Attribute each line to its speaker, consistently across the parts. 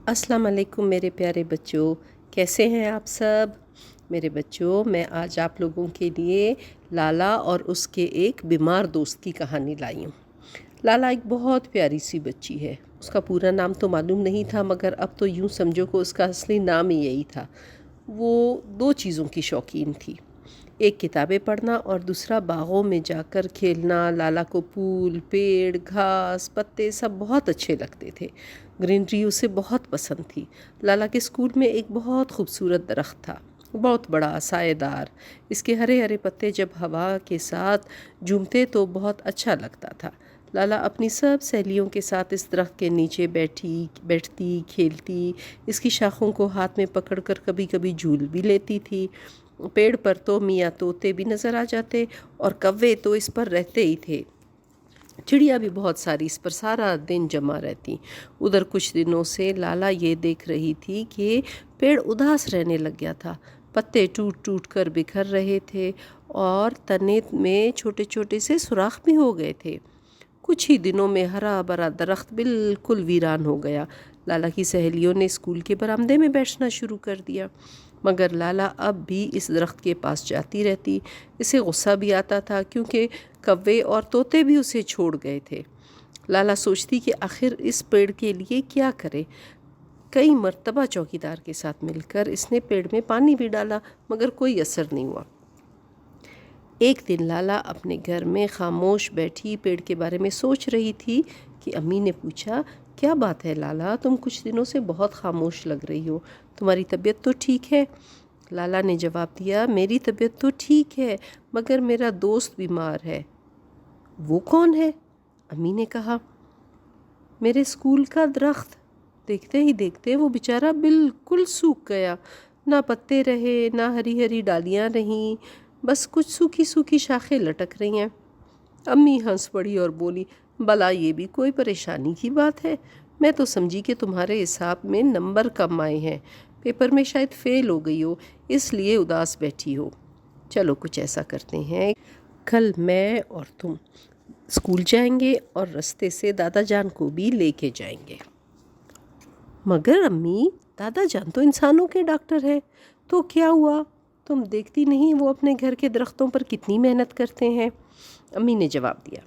Speaker 1: السلام علیکم میرے پیارے بچوں، کیسے ہیں آپ سب؟ میرے بچوں، میں آج آپ لوگوں کے لیے لالا اور اس کے ایک بیمار دوست کی کہانی لائی ہوں۔ لالا ایک بہت پیاری سی بچی ہے۔ اس کا پورا نام تو معلوم نہیں تھا، مگر اب تو یوں سمجھو کہ اس کا اصلی نام ہی یہی تھا۔ وہ دو چیزوں کی شوقین تھی، ایک کتابیں پڑھنا اور دوسرا باغوں میں جا کر کھیلنا۔ لالا کو پھول، پیڑ، گھاس، پتے سب بہت اچھے لگتے تھے۔ گرینری اسے بہت پسند تھی۔ لالا کے اسکول میں ایک بہت خوبصورت درخت تھا، بہت بڑا، سائے دار۔ اس کے ہرے ہرے پتے جب ہوا کے ساتھ جھومتے تو بہت اچھا لگتا تھا۔ لالا اپنی سب سہیلیوں کے ساتھ اس درخت کے نیچے بیٹھتی کھیلتی، اس کی شاخوں کو ہاتھ میں پکڑ کر کبھی کبھی جھول بھی لیتی تھی۔ پیڑ پر تو میاں طوطے بھی نظر آ جاتے اور کوے تو اس پر رہتے ہی تھے۔ چڑیا بھی بہت ساری اس پر سارا دن جمع رہتی۔ ادھر کچھ دنوں سے لالا یہ دیکھ رہی تھی کہ پیڑ اداس رہنے لگ گیا تھا۔ پتے ٹوٹ ٹوٹ کر بکھر رہے تھے اور تنے میں چھوٹے چھوٹے سے سوراخ بھی ہو گئے تھے۔ کچھ ہی دنوں میں ہرا بھرا درخت بالکل ویران ہو گیا۔ لالا کی سہیلیوں نے اسکول کے برآمدے میں بیٹھنا شروع کر دیا، مگر لالا اب بھی اس درخت کے پاس جاتی رہتی۔ اسے غصہ بھی آتا تھا کیونکہ کوے اور طوطے بھی اسے چھوڑ گئے تھے۔ لالا سوچتی کہ آخر اس پیڑ کے لیے کیا کرے۔ کئی مرتبہ چوکیدار کے ساتھ مل کر اس نے پیڑ میں پانی بھی ڈالا، مگر کوئی اثر نہیں ہوا۔ ایک دن لالا اپنے گھر میں خاموش بیٹھی پیڑ کے بارے میں سوچ رہی تھی کہ امی نے پوچھا، کیا بات ہے لالا، تم کچھ دنوں سے بہت خاموش لگ رہی ہو، تمہاری طبیعت تو ٹھیک ہے؟ لالا نے جواب دیا، میری طبیعت تو ٹھیک ہے، مگر میرا دوست بیمار ہے۔ وہ کون ہے؟ امی نے کہا، میرے اسکول کا درخت۔ دیکھتے ہی دیکھتے وہ بیچارہ بالکل سوکھ گیا، نہ پتے رہے، نہ ہری ہری ڈالیاں رہیں، بس کچھ سوکھی سوکھی شاخیں لٹک رہی ہیں۔ امی ہنس پڑی اور بولی، بلا یہ بھی کوئی پریشانی کی بات ہے؟ میں تو سمجھی کہ تمہارے حساب میں نمبر کم آئے ہیں، پیپر میں شاید فیل ہو گئی ہو، اس لیے اداس بیٹھی ہو۔ چلو کچھ ایسا کرتے ہیں، کل میں اور تم اسکول جائیں گے اور رستے سے دادا جان کو بھی لے کے جائیں گے۔ مگر امی، دادا جان تو انسانوں کے ڈاکٹر ہیں، تو کیا ہوا؟ تم دیکھتی نہیں وہ اپنے گھر کے درختوں پر کتنی محنت کرتے ہیں؟ امی نے جواب دیا۔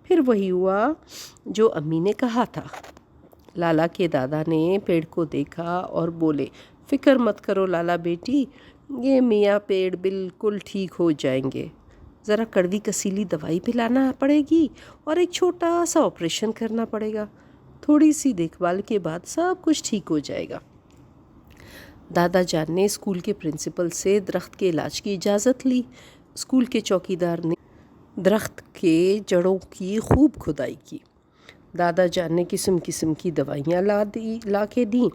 Speaker 1: پھر وہی ہوا جو امی نے کہا تھا۔ لالا کے دادا نے پیڑ کو دیکھا اور بولے، فکر مت کرو لالا بیٹی، یہ میاں پیڑ بالکل ٹھیک ہو جائیں گے۔ ذرا کڑوی کسیلی دوائی پلانا پڑے گی اور ایک چھوٹا سا آپریشن کرنا پڑے گا، تھوڑی سی دیکھ بھال کے بعد سب کچھ ٹھیک ہو جائے گا۔ دادا جان نے اسکول کے پرنسپل سے درخت کے علاج کی اجازت لی۔ اسکول کے چوکیدار نے درخت کے جڑوں کی خوب کھدائی کی۔ دادا جان نے قسم قسم کی دوائیاں لا کے دیں،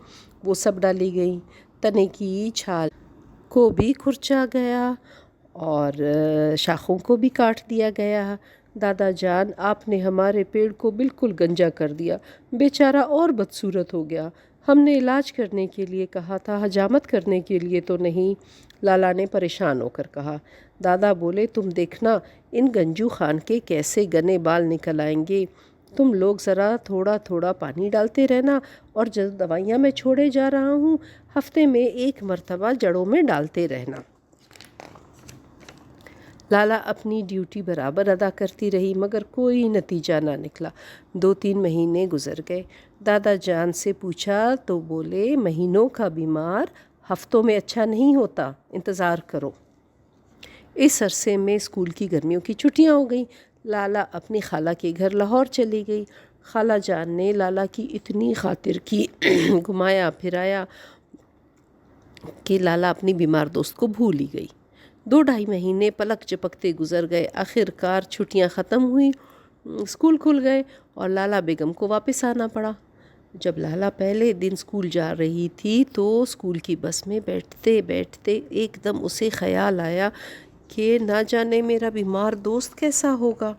Speaker 1: وہ سب ڈالی گئیں۔ تنے کی چھال کو بھی کھرچا گیا اور شاخوں کو بھی کاٹ دیا گیا۔ دادا جان، آپ نے ہمارے پیڑ کو بالکل گنجا کر دیا، بیچارہ اور بدصورت ہو گیا۔ ہم نے علاج کرنے کے لیے کہا تھا، حجامت کرنے کے لیے تو نہیں، لالا نے پریشان ہو کر کہا۔ دادا بولے، تم دیکھنا ان گنجو خان کے کیسے گنے بال نکل آئیں گے۔ تم لوگ ذرا تھوڑا تھوڑا پانی ڈالتے رہنا، اور جو دوائیاں میں چھوڑے جا رہا ہوں ہفتے میں 1 مرتبہ جڑوں میں ڈالتے رہنا۔ لالا اپنی ڈیوٹی برابر ادا کرتی رہی، مگر کوئی نتیجہ نہ نکلا۔ 2-3 مہینے گزر گئے۔ دادا جان سے پوچھا تو بولے، مہینوں کا بیمار ہفتوں میں اچھا نہیں ہوتا، انتظار کرو۔ اس عرصے میں اسکول کی گرمیوں کی چھٹیاں ہو گئیں۔ لالا اپنی خالہ کے گھر لاہور چلی گئی۔ خالہ جان نے لالا کی اتنی خاطر کی، گھمایا پھرایا کہ لالا اپنی بیمار دوست کو بھول ہی گئی۔ 2-2.5 مہینے پلک جھپکتے گزر گئے۔ آخر کار چھٹیاں ختم ہوئیں، اسکول کھل گئے اور لالا بیگم کو واپس آنا پڑا۔ جب لالا پہلے دن اسکول جا رہی تھی تو اسکول کی بس میں بیٹھتے بیٹھتے ایک دم اسے خیال آیا کہ نہ جانے میرا بیمار دوست کیسا ہوگا۔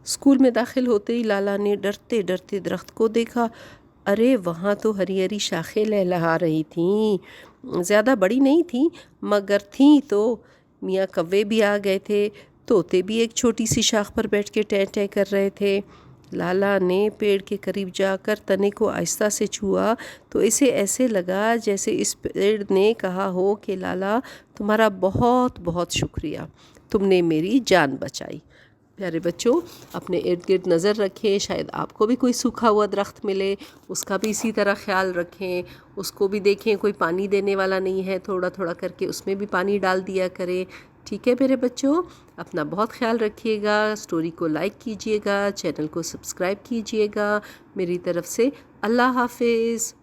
Speaker 1: اسکول میں داخل ہوتے ہی لالا نے ڈرتے ڈرتے درخت کو دیکھا۔ ارے وہاں تو ہری ہری شاخیں لہلہا رہی تھیں، زیادہ بڑی نہیں تھیں مگر تھیں تو۔ میاں کوے بھی آ گئے تھے، طوطے بھی ایک چھوٹی سی شاخ پر بیٹھ کے ٹیں ٹیں کر رہے تھے۔ لالا نے پیڑ کے قریب جا کر تنے کو آہستہ سے چھوا تو اسے ایسے لگا جیسے اس پیڑ نے کہا ہو کہ لالا تمہارا بہت بہت شکریہ، تم نے میری جان بچائی۔ پیارے بچوں، اپنے ارد گرد نظر رکھیں، شاید آپ کو بھی کوئی سوکھا ہوا درخت ملے، اس کا بھی اسی طرح خیال رکھیں، اس کو بھی دیکھیں کوئی پانی دینے والا نہیں ہے، تھوڑا تھوڑا کر کے اس میں بھی پانی ڈال دیا کریں۔ ٹھیک ہے میرے بچوں، اپنا بہت خیال رکھیے گا، سٹوری کو لائک کیجیے گا، چینل کو سبسکرائب کیجیے گا۔ میری طرف سے اللہ حافظ۔